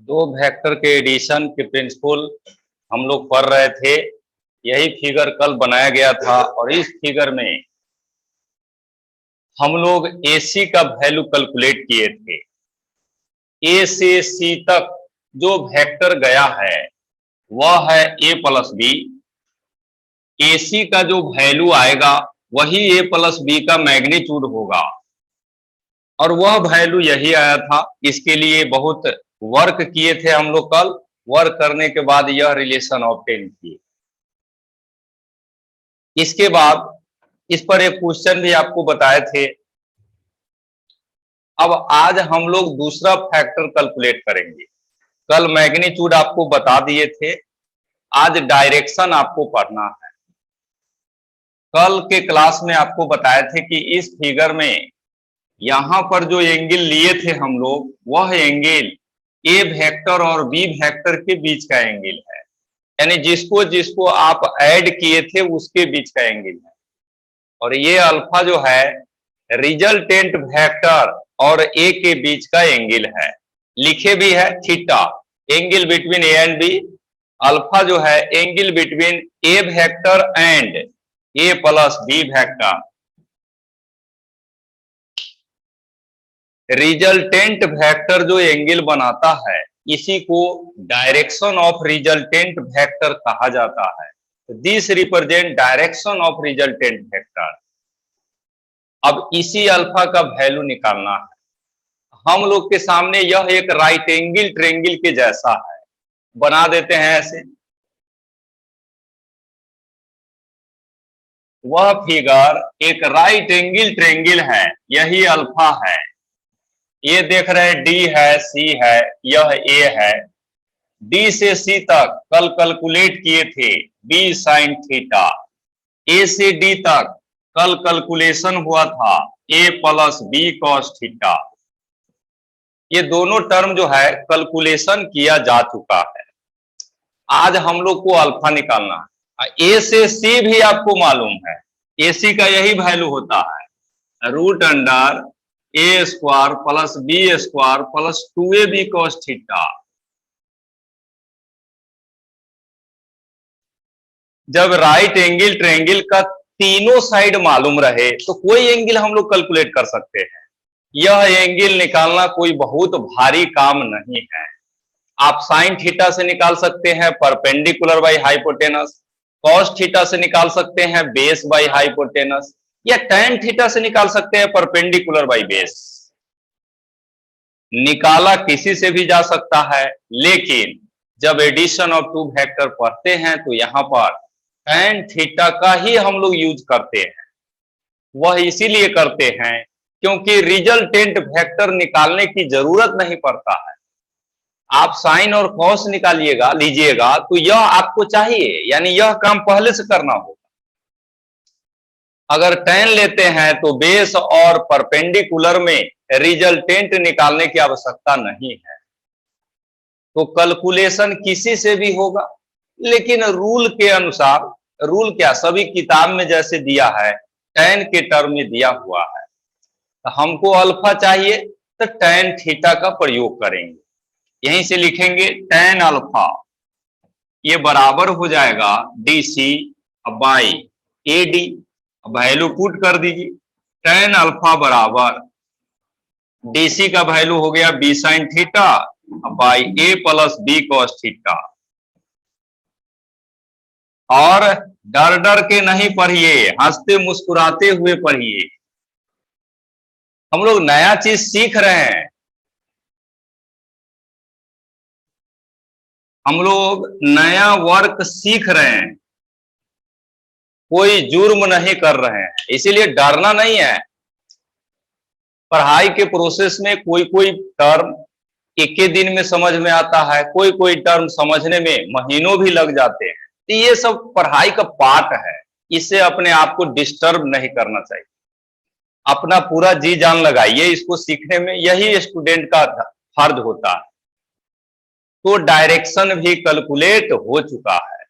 दो वेक्टर के एडिशन के प्रिंसिपल हम लोग पढ़ रहे थे। यही फिगर कल बनाया गया था और इस फिगर में हम लोग AC का वैल्यू कैलकुलेट किए थे। A से C तक जो वेक्टर गया है वह है A प्लस बी। AC का जो वैल्यू आएगा वही A प्लस बी का मैग्नीट्यूड होगा और वह वैल्यू यही आया था। इसके लिए बहुत वर्क किए थे हम लोग कल। वर्क करने के बाद यह रिलेशन ऑब्टेन किए। इसके बाद इस पर एक क्वेश्चन भी आपको बताए थे। अब आज हम लोग दूसरा फैक्टर कैलकुलेट करेंगे। कल मैग्नीट्यूड आपको बता दिए थे, आज डायरेक्शन आपको पढ़ना है। कल के क्लास में आपको बताए थे कि इस फिगर में यहां पर जो एंगल लिए थे हम लोग, वह एंगल A वेक्टर और B वेक्टर के बीच का एंगल है, यानी जिसको जिसको आप ऐड किए थे उसके बीच का एंगल है। और ये अल्फा जो है रिजल्टेंट वेक्टर और A के बीच का एंगल है। लिखे भी है theta, angle between A and B। Alpha जो है angle between A vector and A plus B vector. Resultant vector जो एंगल बनाता है इसी को डायरेक्शन ऑफ रिजल्टेंट वेक्टर कहा जाता है। This represent direction of resultant vector. अब इसी अल्फा का वैल्यू निकालना है। हम लोग के सामने यह एक राइट एंगल ट्रायंगल के जैसा है, बना देते हैं ऐसे। वह फिगर एक राइट एंगल ट्रायंगल है, यही अल्फा है। ये देख रहे हैं D है, C है, यह A है। D से C तक कल कैलकुलेट किए थे B साइन थीटा। A से D तक कल कैलकुलेशन हुआ था A plus B cos theta. ये दोनों टर्म जो है कैलकुलेशन किया जा चुका है। आज हम लोग को अल्फा निकालना है। A से C भी आपको मालूम है, AC का यही वैल्यू होता है root under A square plus B square plus 2AB cos theta. जब राइट एंगल ट्रायंगल का तीनों साइड मालूम रहे तो कोई एंगल हम लोग कैलकुलेट कर सकते हैं। यह एंगल निकालना कोई बहुत भारी काम नहीं है। आप साइन थीटा से निकाल सकते हैं perpendicular by hypotenuse, cos theta से निकाल सकते हैं बेस बाई हाइपोटेनस, या tan थीटा से निकाल सकते हैं परपेंडिकुलर बाई बेस। निकाला किसी से भी जा सकता है, लेकिन जब एडिशन ऑफ टू वेक्टर पढ़ते हैं तो यहां पर tan थीटा का ही हम लोग यूज करते हैं। वह इसीलिए करते हैं क्योंकि रिजल्टेंट वेक्टर निकालने की जरूरत नहीं पड़ता है। आप साइन और कॉस निकालिएगा लीजिएगा तो यह आपको चाहिए, यानी यह काम पहले से करना होगा। अगर tan लेते हैं तो बेस और परपेंडिकुलर में रिजल्टेंट निकालने की आवश्यकता नहीं है। तो कैलकुलेशन किसी से भी होगा, लेकिन रूल के अनुसार, रूल क्या सभी किताब में जैसे दिया है tan के टर्म में दिया हुआ है। तो हमको अल्फा चाहिए तो tan थीटा का प्रयोग करेंगे। यहीं से लिखेंगे tan अल्फा, ये बराबर हो जाएगा DC by AD। Value put कर दीजिए। tan अल्फा बराबर DC का वैल्यू हो गया B sign theta by A plus B cos theta. और डर डर के नहीं पढ़िए, हंसते मुस्कुराते हुए पढ़िए। हम लोग नया चीज सीख रहे हैं। हम लोग नया वर्क सीख रहे हैं, कोई जुर्म नहीं कर रहे हैं, इसीलिए डरना नहीं है। पढ़ाई के प्रोसेस में कोई कोई टर्म एक ही दिन में समझ में आता है, कोई कोई टर्म समझने में महीनों भी लग जाते हैं। तो ये सब पढ़ाई का पार्ट है, इससे अपने आप को डिस्टर्ब नहीं करना चाहिए। अपना पूरा जी जान लगाइए इसको सीखने में, यही स्टूडेंट का फर्ज होता है। तो डायरेक्शन भी कैलकुलेट हो चुका है।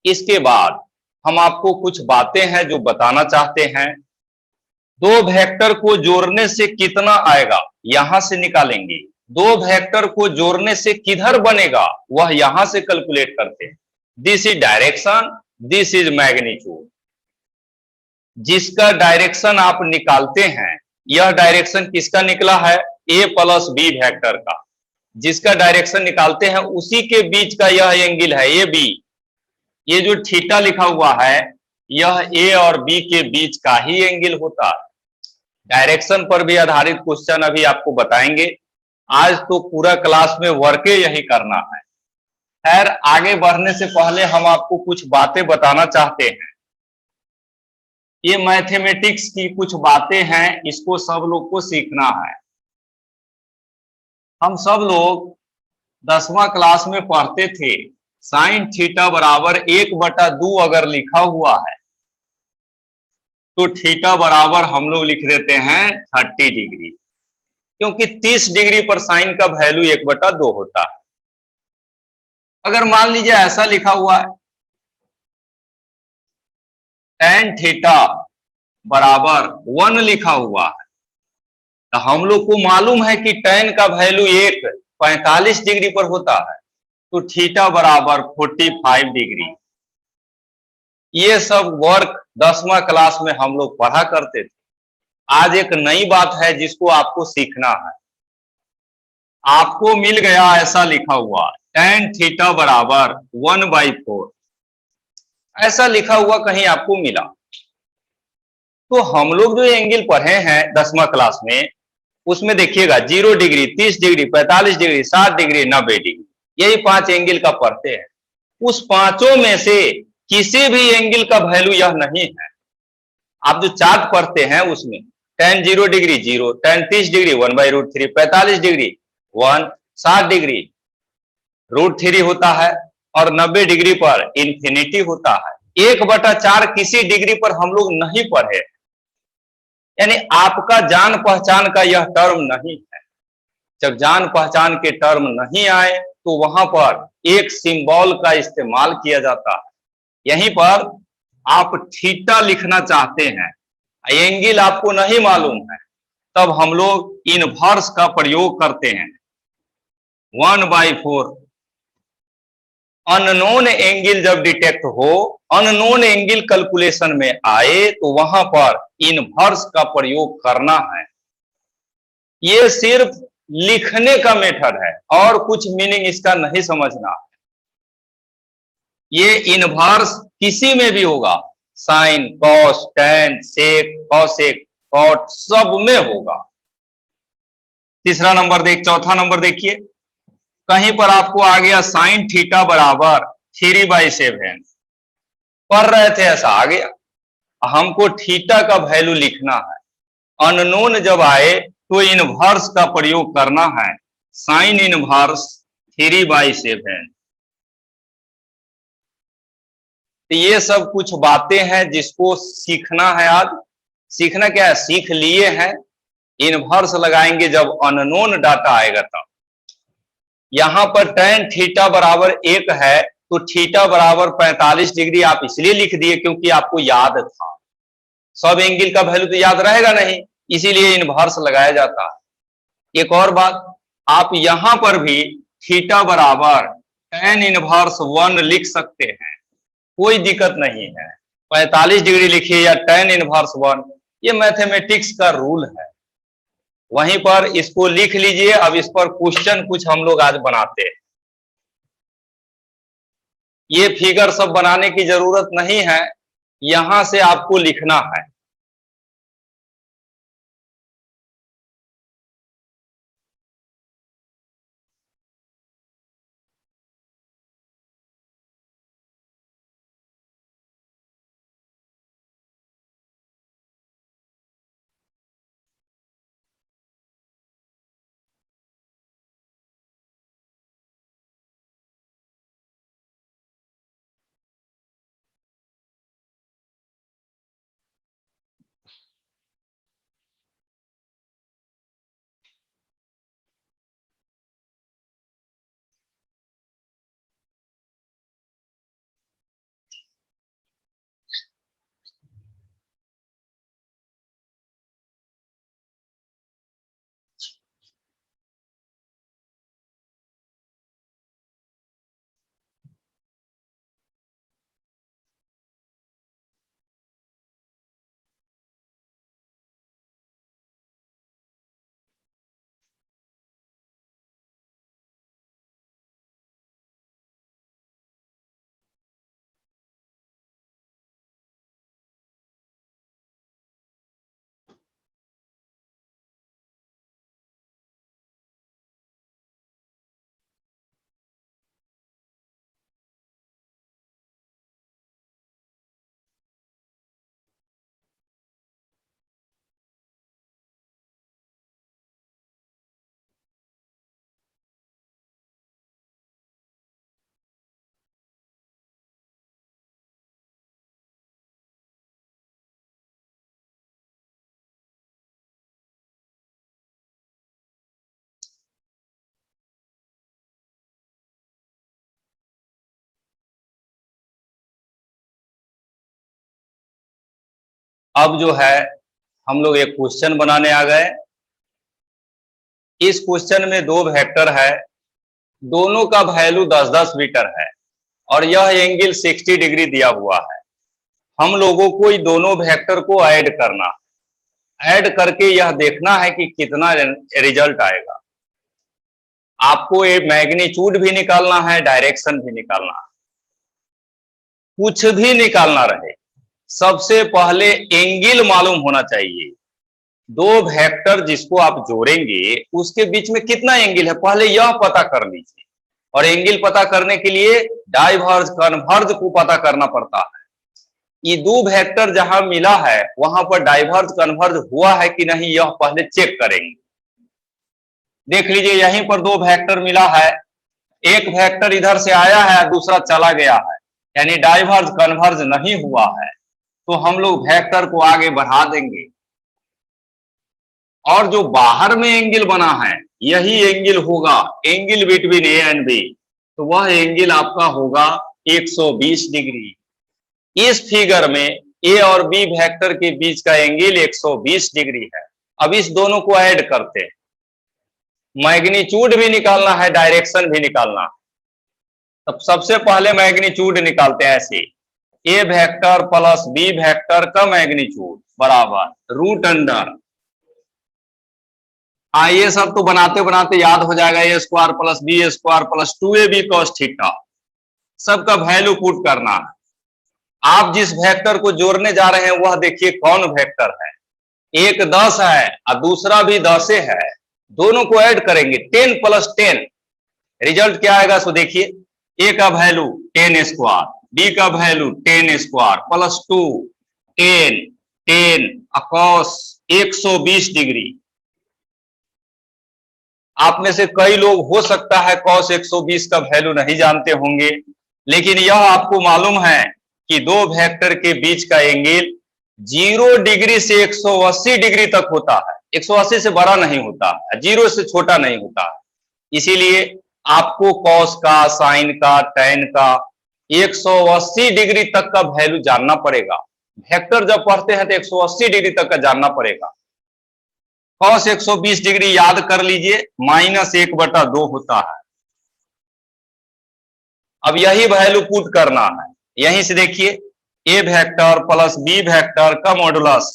इसके बाद हम आपको कुछ बातें हैं जो बताना चाहते हैं। दो वेक्टर को जोड़ने से कितना आएगा यहां से निकालेंगे। दो वेक्टर को जोड़ने से किधर बनेगा वह यहां से कैलकुलेट करते हैं। This is direction, this is magnitude. जिसका डायरेक्शन आप निकालते हैं, यह डायरेक्शन किसका निकला है, ए प्लस बी वेक्टर का। जिसका डायरेक्शन निकालते हैं उसी के बीच का यह एंगल है ए बी। ये जो थीटा लिखा हुआ है यह ए और बी के बीच का ही एंगल होता है। डायरेक्शन पर भी आधारित क्वेश्चन अभी आपको बताएंगे। आज तो पूरा क्लास में वर्क यही करना है। खैर, आगे बढ़ने से पहले हम आपको कुछ बातें बताना चाहते हैं। ये मैथमेटिक्स की कुछ बातें हैं, इसको सब लोग को सीखना है। हम सब लोग 10वां क्लास में पढ़ते थे, साइन थीटा बराबर 1/2 अगर लिखा हुआ है तो थीटा बराबर हम लोग लिख देते हैं 30 डिग्री, क्योंकि 30 डिग्री पर साइन का वैल्यू 1/2 होता है। अगर मान लीजिए ऐसा लिखा हुआ है tan थीटा बराबर 1 लिखा हुआ है, तो हम लोग को मालूम है कि tan का वैल्यू 45 डिग्री पर होता है, तो थीटा बराबर 45 डिग्री। ये सब वर्क 10वां क्लास में हम लोग पढ़ा करते थे। आज एक नई बात है जिसको आपको सीखना है। आपको मिल गया ऐसा लिखा हुआ tan थीटा बराबर 1/4, ऐसा लिखा हुआ कहीं आपको मिला। तो हम लोग जो एंगल पढ़े हैं 10वां क्लास में, उसमें देखिएगा 0 degree, 30 degree, 45 degree, 60 degree, 90 degree, यही 5 एंगल का पढ़ते हैं। उस पांचों में से किसी भी एंगल का वैल्यू यह नहीं है। आप जो चार्ट पढ़ते हैं उसमें tan 0 degree 0, tan 30 degree 1/√3, 45 degree 1, 60 degree √3 होता है और 90 डिग्री पर इंफिनिटी होता है। 1/4 किसी डिग्री पर हम लोग नहीं पढ़े, यानी आपका जान पहचान का यह टर्म नहीं है। जब जान पहचान के टर्म नहीं आए तो वहां पर एक सिंबल का इस्तेमाल किया जाता है। यहीं पर आप थीटा लिखना चाहते हैं, एंगल आपको नहीं मालूम है, तब हम लोग इनवर्स का प्रयोग करते हैं। 1/4 अननोन एंगल जब डिटेक्ट हो, अननोन एंगल कैलकुलेशन में आए, तो वहां पर इनवर्स का प्रयोग करना है। ये सिर्फ लिखने का मेथड है और कुछ मीनिंग इसका नहीं समझना। ये इनवर्स किसी में भी होगा, साइन, कॉस, टैन, सेक, कॉसेक, कॉट, सब में होगा। तीसरा नंबर चौथा नंबर देखिए, कहीं पर आपको आ गया साइन थीटा बराबर 3/7, पढ़ रहे थे ऐसा आ गया, हमको थीटा का वैल्यू लिखना है। अननोन जब आए तो इनवर्स का प्रयोग करना है, साइन इनवर्स 3/7। तो ये सब कुछ बातें हैं जिसको सीखना है। आज सीखना क्या है, सीख लिए हैं। इनवर्स लगाएंगे जब अननोन डाटा आएगा तब। यहां पर tan थीटा बराबर 1 है तो थीटा बराबर 45 डिग्री आप इसलिए लिख दिए क्योंकि आपको याद था। सब एंगल का वैल्यू तो याद रहेगा नहीं, इसीलिए इनवर्स लगाया जाता है। एक और बात, आप यहां पर भी थीटा बराबर tan इनवर्स 1 लिख सकते हैं, कोई दिक्कत नहीं है। 45 डिग्री लिखिए या tan इनवर्स 1, ये मैथमेटिक्स का रूल है। वहीं पर इसको लिख लीजिए। अब इस पर क्वेश्चन कुछ हम लोग आज बनाते हैं। ये फिगर सब बनाने की जरूरत नहीं है, यहां से आपको लिखना है। अब जो है हम लोग एक क्वेश्चन बनाने आ गए। इस क्वेश्चन में दो वेक्टर है, दोनों का वैल्यू 10-10 मीटर है और यह एंगल 60 डिग्री दिया हुआ है। हम लोगों को ये दोनों वेक्टर को ऐड करना, ऐड करके यह देखना है कि कितना रिजल्ट आएगा। आपको ये मैग्नीट्यूड भी निकालना है, डायरेक्शन भी निकालना है। कुछ भी निकालना रहे, सबसे पहले एंगल मालूम होना चाहिए। दो वेक्टर जिसको आप जोड़ेंगे उसके बीच में कितना एंगल है, पहले यह पता कर लीजिए। और एंगल पता करने के लिए डाइवर्ज कन्वर्ज को पता करना पड़ता है। ये दो वेक्टर जहां मिला है वहां पर डाइवर्ज कन्वर्ज हुआ है कि नहीं, यह पहले चेक करेंगे। देख लीजिए, यहीं पर दो वेक्टर मिला है, एक वेक्टर इधर से आया है, दूसरा चला गया है, यानी डाइवर्ज कन्वर्ज नहीं हुआ है। तो हम लोग वेक्टर को आगे बढ़ा देंगे और जो बाहर में एंगल बना है यही एंगल होगा angle between A and B. तो वह एंगल आपका होगा 120 डिग्री। इस फिगर में ए और बी वेक्टर के बीच का एंगल 120 डिग्री है। अब इस दोनों को ऐड करते हैं, मैग्नीट्यूड भी निकालना है, डायरेक्शन भी निकालना है। तब सबसे पहले मैग्नीट्यूड निकालते हैं। ऐसे A vector plus B vector का मैग्नीट्यूड बराबर रूट अंडर, ये सब तो बनाते बनाते याद हो जाएगा, A square plus B square plus 2ab cos theta. सबका वैल्यू पुट करना है। आप जिस वेक्टर को जोड़ने जा रहे हैं वह देखिए कौन वेक्टर है। एक 10 है और दूसरा भी 10 है, दोनों को ऐड करेंगे 10 + 10, रिजल्ट क्या आएगा सो देखिए। ए का वैल्यू 10 स्क्वायर, बी का value 10 square plus 2 10 10 cos 120 degree. आप में से कई लोग हो सकता है cos 120 का वैल्यू नहीं जानते होंगे, लेकिन यह आपको मालूम है कि दो वेक्टर के बीच का एंगल 0 डिग्री से 180 डिग्री तक होता है। 180 से बड़ा नहीं होता है, 0 से छोटा नहीं होता है। इसीलिए आपको cos का, sin का, tan का 180 डिग्री तक का वैल्यू जानना पड़ेगा। वेक्टर जब पढ़ते हैं तो 180 डिग्री तक का जानना पड़ेगा। cos 120 डिग्री याद कर लीजिए, -1/2 होता है। अब यही वैल्यू पुट करना है। यहीं से देखिए, ए वेक्टर प्लस बी वेक्टर का मॉडुलस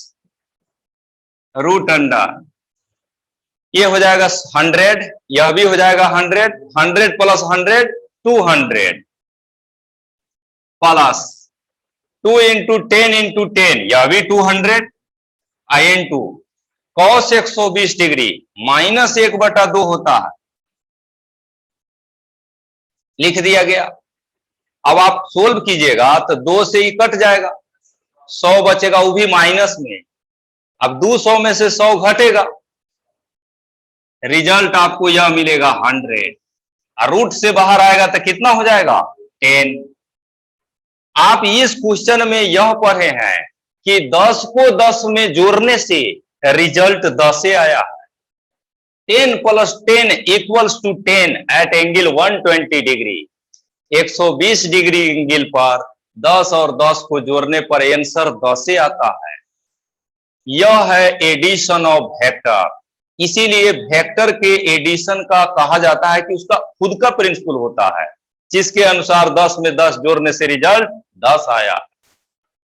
रूट अंडर, ये हो जाएगा 100, यह भी हो जाएगा 100, 100 + 100 200 प्लस 2 × 10 × 10, यह भी 200 इंटू cos 120 डिग्री -1/2 होता है, लिख दिया गया। अब आप सोल्व कीजिएगा तो 2 से ही कट जाएगा, 100 बचेगा, वो भी माइनस में। अब 200 में से 100 घटेगा, रिजल्ट आपको यह मिलेगा 100। रूट से बाहर आएगा तो कितना हो जाएगा 10। आप इस क्वेश्चन में यह पढ़े हैं कि 10 को 10 में जोड़ने से रिजल्ट 10 आया है। 10 + 10 = 10 at angle 120 degree. 120 degree angle पर 10 और 10 को जोड़ने पर आंसर 10 आता है। यह है एडिशन ऑफ वेक्टर। इसीलिए वेक्टर के एडिशन का कहा जाता है कि उसका खुद का प्रिंसिपल होता है, जिसके अनुसार 10 में 10 जोड़ने से रिजल्ट 10 आया।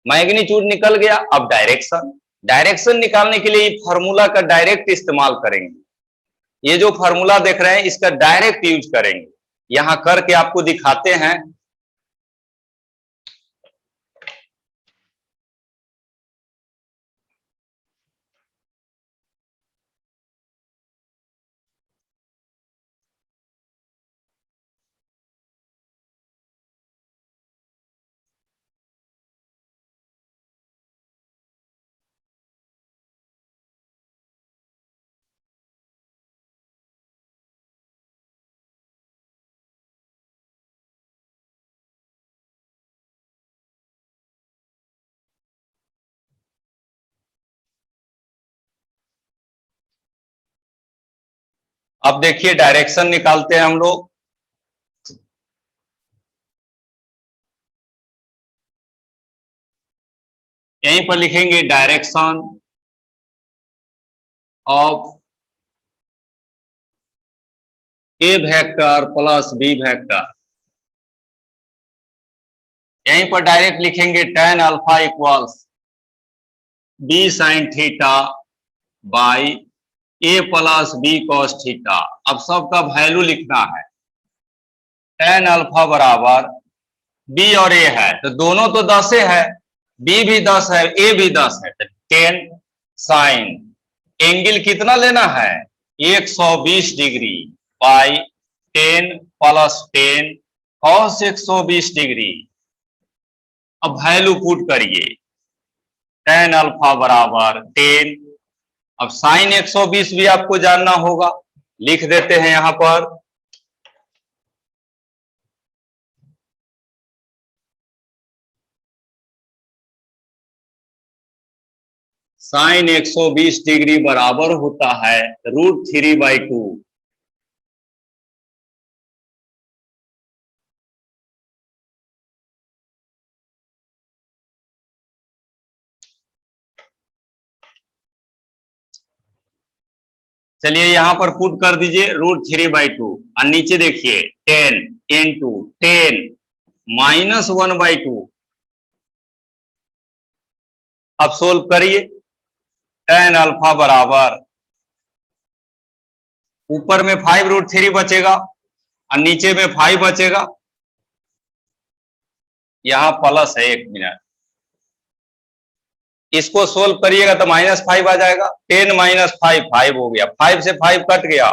मैग्नीट्यूड निकल गया। अब डायरेक्शन, डायरेक्शन निकालने के लिए फार्मूला का डायरेक्ट इस्तेमाल करेंगे। ये जो फार्मूला देख रहे हैं इसका डायरेक्ट यूज करेंगे। यहां करके आपको दिखाते हैं। अब देखिए डायरेक्शन निकालते हैं हम लोग। यहीं पर लिखेंगे direction of A vector plus B vector. यहीं पर डायरेक्ट लिखेंगे tan alpha equals B sine theta by A plus B cos theta. अब सबका वैल्यू लिखना है। tan अल्फा बराबर बी और ए है तो दोनों तो 10 है, बी भी 10 है, ए भी 10 है, तो 10 साइन एंगल कितना लेना है 120 degree by 10 plus 10 cos 120 degree. अब वैल्यू पुट करिए tan अल्फा बराबर 10। अब साइन 120 भी आपको जानना होगा, लिख देते हैं यहां पर साइन 120 डिग्री बराबर होता है √3/2। चलिए यहां पर पुट कर दीजिए √3/2 और नीचे देखिए 10 इंटू 10 -1/2। अब सोल्व करिए tan अल्फा बराबर ऊपर में 5√3 बचेगा और नीचे में 5 बचेगा। यहां प्लस है, 1 मिनट, इसको सोल्व करिएगा तो -5 आ जाएगा। 10 - 5 5 हो गया, 5 से 5 कट गया,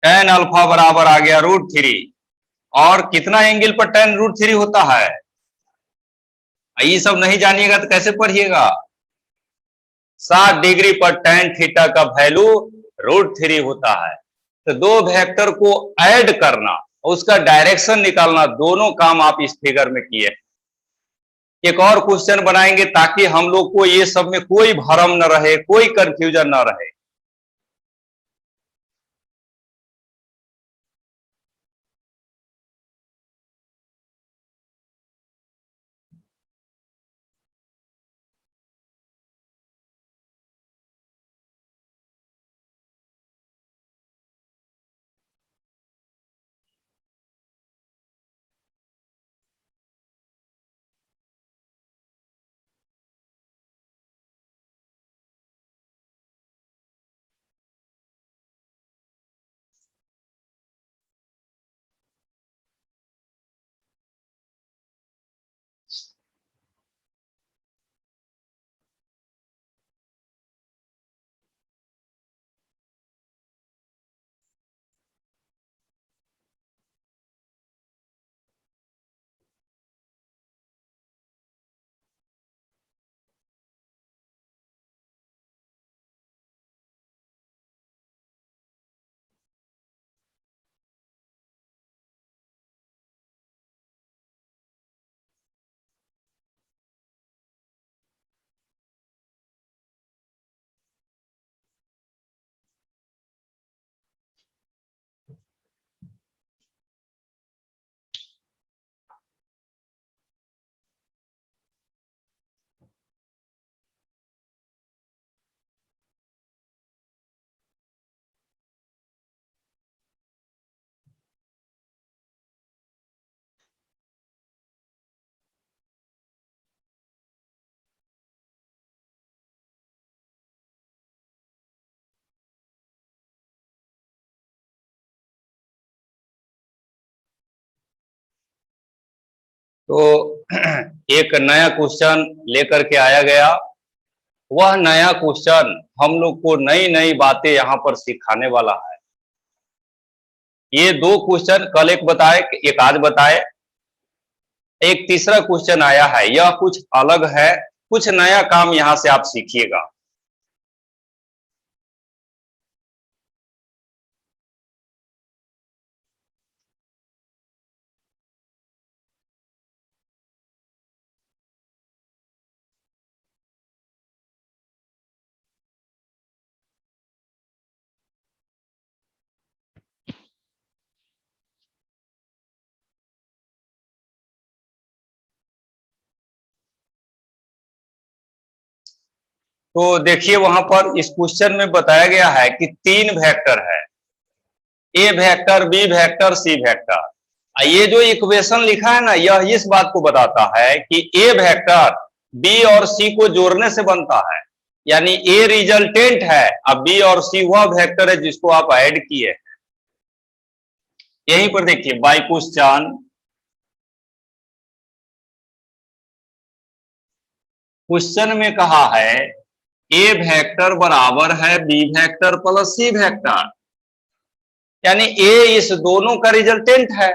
tan अल्फा बराबर आ गया √3। और कितना एंगल पर tan √3 होता है ये सब नहीं जानिएगा तो कैसे पढ़िएगा। 60 डिग्री पर tan थीटा का वैल्यू √3 होता है। तो दो वेक्टर को ऐड करना और उसका डायरेक्शन निकालना, दोनों काम आप इस फिगर में किए। एक और क्वेश्चन बनाएंगे ताकि हम लोग को ये सब में कोई भ्रम न रहे, कोई कंफ्यूजन न रहे। तो एक नया क्वेश्चन लेकर के आया गया। वह नया क्वेश्चन हम लोग को नई नई बातें यहाँ पर सिखाने वाला है। ये दो क्वेश्चन कल एक बताए, एक आज बताए, एक तीसरा क्वेश्चन आया है। यह कुछ अलग है, कुछ नया काम यहाँ से आप सीखिएगा। तो देखिए वहां पर इस क्वेश्चन में बताया गया है कि 3 वेक्टर है, ए vector, B vector, C vector. ये जो इक्वेशन लिखा है ना, यह इस बात को बताता है कि ए वेक्टर बी और सी को जोड़ने से बनता है, यानी ए रिजल्टेंट है, अब बी और सी वह वेक्टर है जिसको आप ऐड किए। यहीं पर देखिए बाय क्वेश्चन में कहा है ए वेक्टर बराबर है B vector plus C vector, यानी ए इस दोनों का रिजल्टेंट है।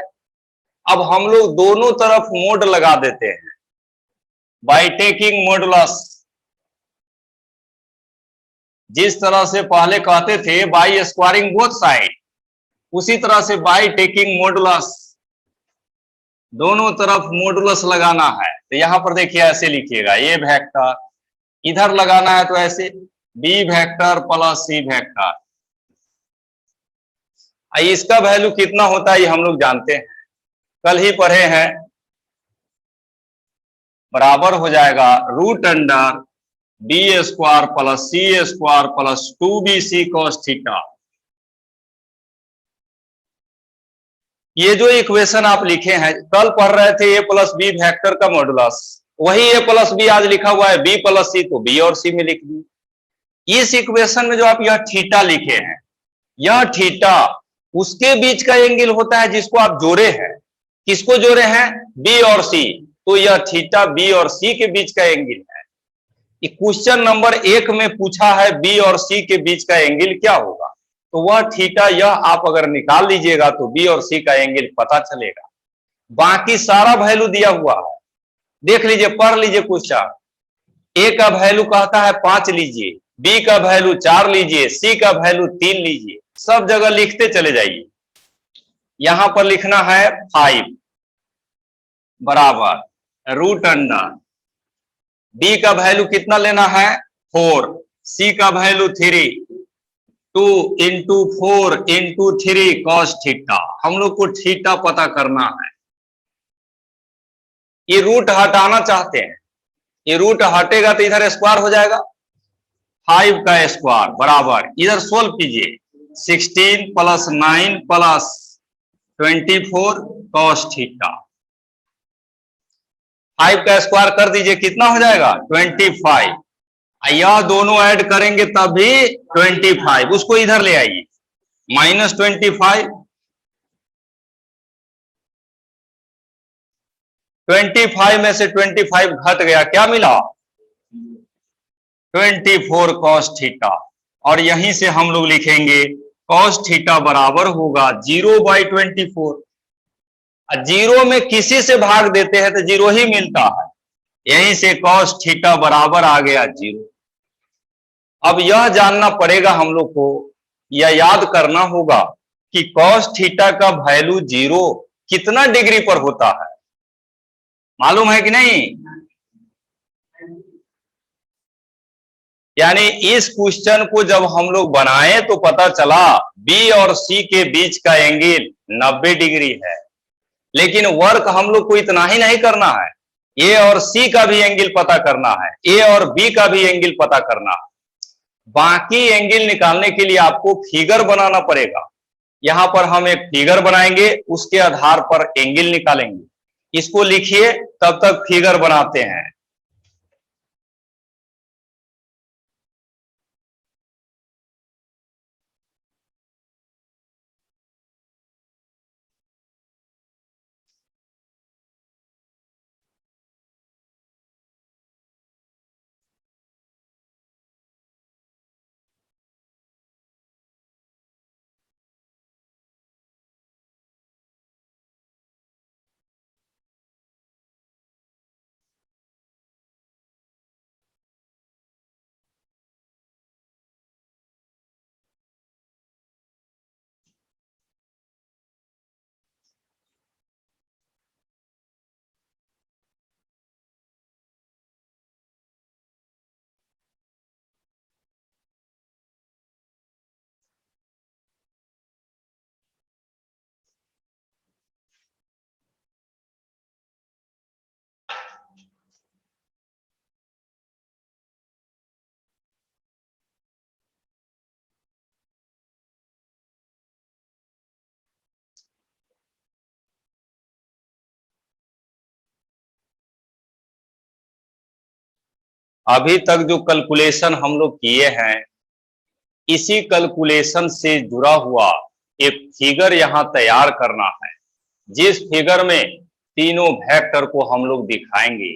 अब हम लोग दोनों तरफ मोड लगा देते हैं बाय टेकिंग मॉडुलस। जिस तरह से पहले कहते थे बाय स्क्वायरिंग बोथ साइड, उसी तरह से बाय टेकिंग मॉडुलस, दोनों तरफ मॉडुलस लगाना है। तो यहां पर देखिए ऐसे लिखिएगा, ए वेक्टर इधर लगाना है तो ऐसे B vector plus C vector. इसका वैल्यू कितना होता है ये हम लोग जानते हैं, कल ही पढ़े हैं। बराबर हो जाएगा root under B square plus C square plus 2bc cos theta. ये जो इक्वेशन आप लिखे हैं, कल पढ़ रहे थे ए प्लस बी वेक्टर का मॉडुलस, वही ए प्लस बी आज लिखा हुआ है बी प्लस सी, तो बी और सी में लिख दी। इस इक्वेशन में जो आप यह थीटा लिखे हैं, यह थीटा उसके बीच का एंगल होता है जिसको आप जोड़े हैं। किसको जोड़े हैं? बी और सी, तो यह थीटा बी और सी के बीच का एंगल है। क्वेश्चन नंबर 1 में पूछा है बी और सी के बीच का एंगल क्या होगा, तो वह थीटा यह आप अगर निकाल लीजिएगा तो बी और सी का एंगल पता चलेगा। बाकी सारा वैल्यू दिया हुआ है, देख लीजिए, पढ़ लीजिए क्वेश्चन। ए का वैल्यू कहता है 5 लीजिए, बी का वैल्यू 4 लीजिए, सी का वैल्यू 3 लीजिए, सब जगह लिखते चले जाइए। यहां पर लिखना है 5 बराबर रूट अंडर, बी का वैल्यू कितना लेना है 4, सी का value 3, 2 into 4 into 3 cos theta. हम लोग को थीटा पता करना है। ये रूट हटाना चाहते हैं, ये रूट हटेगा तो इधर स्क्वायर हो जाएगा, 5 का स्क्वायर बराबर इधर सोल्व कीजिए, 16 प्लस 9 प्लस 24 कॉस थीटा। 5 का स्क्वायर कर दीजिए, कितना हो जाएगा 25। यह दोनों ऐड करेंगे तब भी 25, उसको इधर ले आइए, -25, 25 में से 25 घट गया, क्या मिला 24 cos थीटा। और यहीं से हम लोग लिखेंगे cos थीटा बराबर होगा 0/24। जीरो में किसी से भाग देते हैं तो जीरो ही मिलता है, यहीं से cos थीटा बराबर आ गया 0। अब यह जानना पड़ेगा हम लोग को, यह याद करना होगा कि cos थीटा का वैल्यू 0 कितना डिग्री पर होता है, मालूम है कि नहीं? यानी इस क्वेश्चन को जब हम लोग बनाए तो पता चला बी और सी के बीच का एंगल 90 डिग्री है। लेकिन वर्क हम लोग को इतना ही नहीं करना है, ए और सी का भी एंगल पता करना है, ए और बी का भी एंगल पता करना है। बाकी एंगल निकालने के लिए आपको फिगर बनाना पड़ेगा। यहां पर हम एक फिगर बनाएंगे, उसके आधार पर एंगल निकालेंगे। इसको लिखिए, तब तक फिगर बनाते हैं। अभी तक जो कैलकुलेशन हम लोग किए हैं, इसी कैलकुलेशन से जुड़ा हुआ एक फिगर यहां तैयार करना है, जिस फिगर में तीनों वेक्टर को हम लोग दिखाएंगे।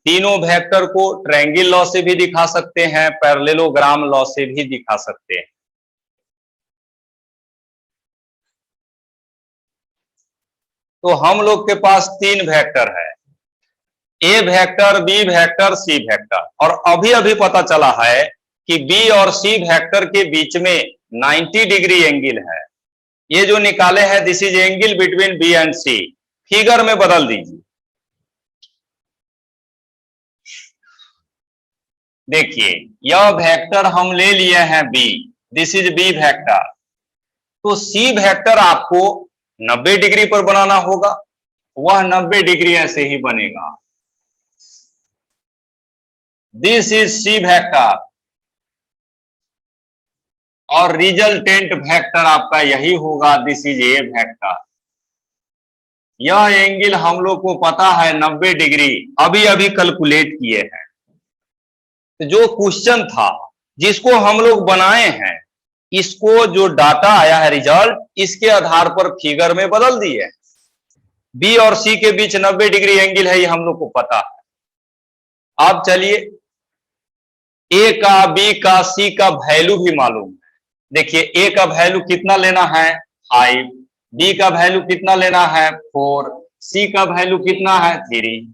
तीनों वेक्टर को ट्रायंगल लॉ से भी दिखा सकते हैं, पैरेललोग्राम लॉ से भी दिखा सकते हैं। तो हम लोग के पास तीन वेक्टर है, ए vector, B vector, C vector, और अभी अभी पता चला है कि बी और सी वेक्टर के बीच में 90 डिग्री एंगल है। ये जो निकाले हैं, this is angle between B and C, figure में बदल दीजिए। देखिए, यह वेक्टर हम ले लिए हैं B, this is B vector. तो सी वेक्टर आपको 90 डिग्री पर बनाना होगा, वह 90 डिग्री ऐसे ही बनेगा। दिस इज सी वेक्टर और रिजल्टेंट वेक्टर आपका यही होगा, दिस इज ए वेक्टर। यह एंगल हम लोग को पता है 90 डिग्री, अभी अभी कैलकुलेट किए हैं। तो जो क्वेश्चन था जिसको हम लोग बनाए हैं, इसको जो डाटा आया है रिजल्ट, इसके आधार पर फिगर में बदल दिए। बी और सी के बीच 90 डिग्री एंगल है, ये हम लोग को पता है। अब चलिए, ए का, बी का, सी का वैल्यू भी मालूम है। देखिए, ए का वैल्यू कितना लेना है 5, बी का वैल्यू कितना लेना है 4, सी का वैल्यू कितना है 3।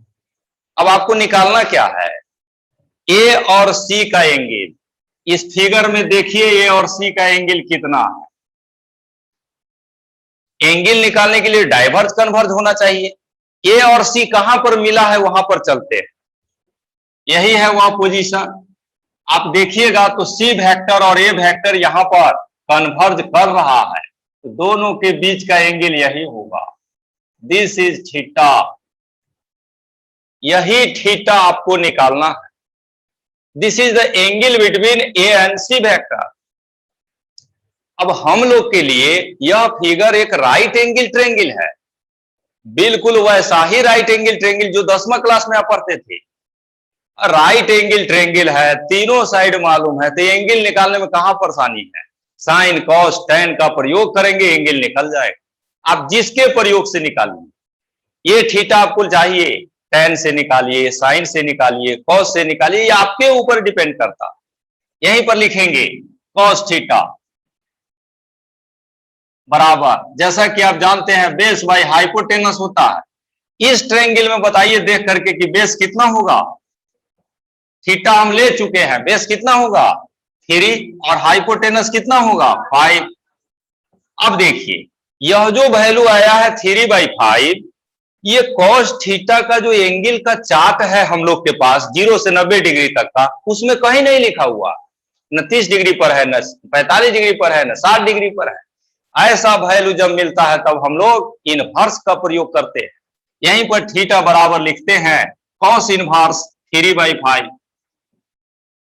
अब आपको निकालना क्या है, ए और सी का एंगल। इस फिगर में देखिए ए और सी का एंगल कितना है। एंगल निकालने के लिए डाइवर्ज कन्वर्ज होना चाहिए। ए और सी कहां पर मिला है वहां पर चलते हैं, यही है वह पोजीशन। आप देखिएगा तो सी वेक्टर और ए वेक्टर यहां पर कन्वर्ज कर रहा है, तो दोनों के बीच का एंगल यही होगा, दिस इज थीटा। यही थीटा आपको निकालना है। This is the angle between A and C vector. अब हम लोग के लिए यह फिगर एक राइट एंगल ट्रायंगल है, बिल्कुल वैसा ही राइट एंगल ट्रायंगल जो 10वीं क्लास में आप पढ़ते थे। राइट एंगल ट्रायंगल है, तीनों साइड मालूम है, तो एंगल निकालने में कहां परेशानी है। साइन कॉस टेन का प्रयोग करेंगे, एंगल निकल जाएगा। आप जिसके प्रयोग से निकालिए, ये थीटा आपको चाहिए, टेन से निकालिए, साइन से निकालिए, कॉस से निकालिए, ये आपके ऊपर डिपेंड करता। यहीं पर लिखेंगे कॉस थीटा बराबर, जैसा कि आप जानते हैं बेस बाय हाइपोटेनस होता है। इस ट्रायंगल में बताइए देख करके कि बेस कितना होगा। थीटा हम ले चुके हैं, बेस कितना होगा 3 और हाइपोटेनस कितना होगा 5। अब देखिए, यह जो वैल्यू आया है 3/5, ये कॉस थीटा का जो एंगल का चार्ट है हम लोग के पास 0 से 90 डिग्री तक का, उसमें कहीं नहीं लिखा हुआ, न 30 डिग्री पर है, न 45 डिग्री पर है, न 60 डिग्री पर है। ऐसा वैल्यू जब मिलता है तब हम लोग इनवर्स का प्रयोग करते हैं। यहीं पर थीटा बराबर लिखते हैं कॉस इनवर्स 3/5।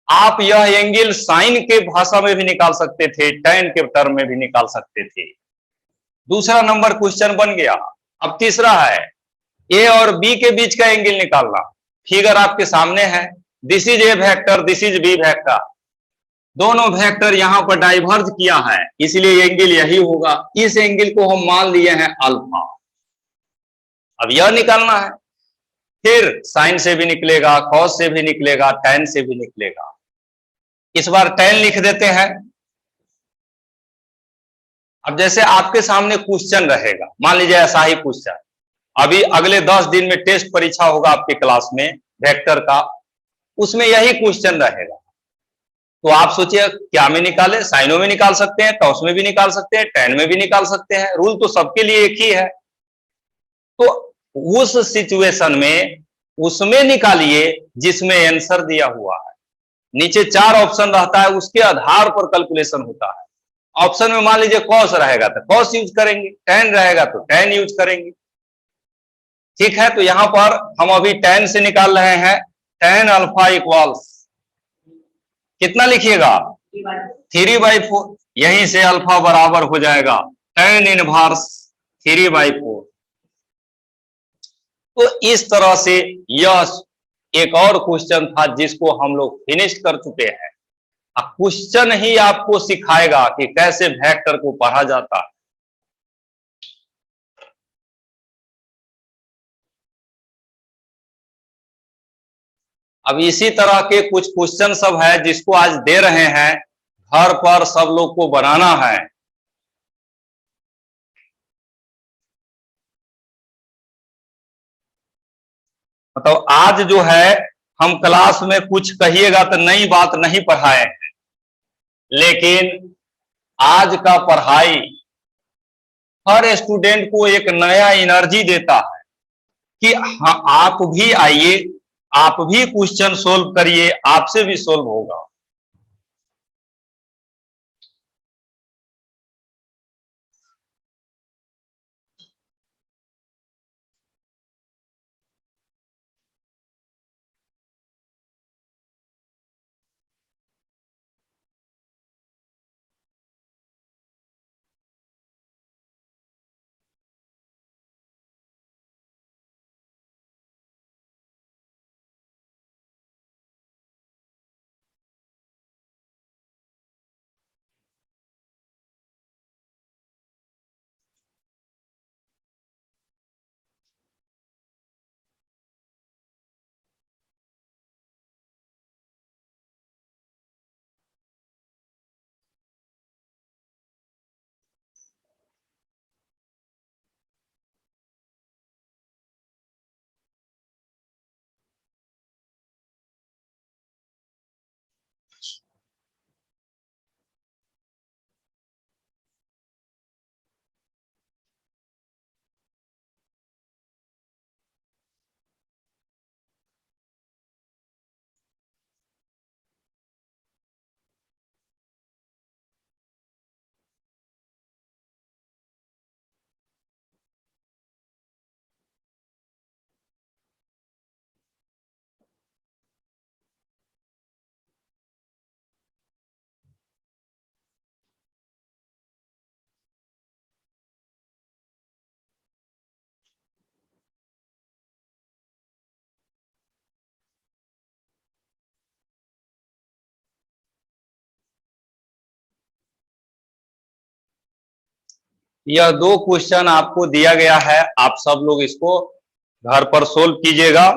आप यह एंगल साइन के भाषा में भी निकाल सकते थे, टेन के टर्म में भी निकाल सकते थे। दूसरा नंबर क्वेश्चन बन गया। अब तीसरा है ए और बी के बीच का एंगल निकालना। फिगर आपके सामने है, this is A vector, this is B vector. दोनों वेक्टर यहां पर डाइवर्ज किया है, इसलिए एंगल यही होगा। इस एंगल को हम मान लिए हैं अल्फा। अब यह निकालना है, फिर साइन से भी निकलेगा, कॉस से भी निकलेगा, टेन से भी निकलेगा। इस बार टेन लिख देते हैं। अब जैसे आपके सामने क्वेश्चन रहेगा, मान लीजिए ऐसा ही क्वेश्चन, अभी अगले 10 दिन में टेस्ट परीक्षा होगा आपके क्लास में वेक्टर का, उसमें यही क्वेश्चन रहेगा। तो आप सोचिए क्या में निकाले, साइनों में निकाल सकते हैं, कॉस में भी निकाल सकते हैं, टेन में भी निकाल सकते हैं, रूल तो सबके लिए एक ही है। तो उस सिचुएशन में उसमें निकालिए जिसमें आंसर दिया हुआ है। नीचे 4 ऑप्शन रहता है, उसके आधार पर कैलकुलेशन होता है। ऑप्शन में मान लीजिए कॉस रहेगा तो कॉस यूज करेंगे, टेन रहेगा तो टेन यूज करेंगे। ठीक है, तो यहां पर हम अभी टेन से निकाल रहे हैं। टेन अल्फा इक्वल्स कितना लिखिएगा 3/4। यहीं से अल्फा बराबर हो जाएगा टेन इनवर्स 3/4। तो इस तरह से यह एक और क्वेश्चन था जिसको हम लोग फिनिश कर चुके हैं। क्वेश्चन ही आपको सिखाएगा कि कैसे वेक्टर को पढ़ा जाता है। अब इसी तरह के कुछ क्वेश्चन सब है जिसको आज दे रहे हैं, घर पर सब लोग को बनाना है। मतलब आज जो है हम क्लास में कुछ कहिएगा तो नई बात नहीं पढ़ाए हैं, लेकिन आज का पढ़ाई हर स्टूडेंट को एक नया एनर्जी देता है कि हाँ आप भी आइए, आप भी क्वेश्चन सोल्व करिए, आपसे भी सोल्व होगा। यह दो क्वेश्चन आपको दिया गया है, आप सब लोग इसको घर पर सोल्व कीजिएगा।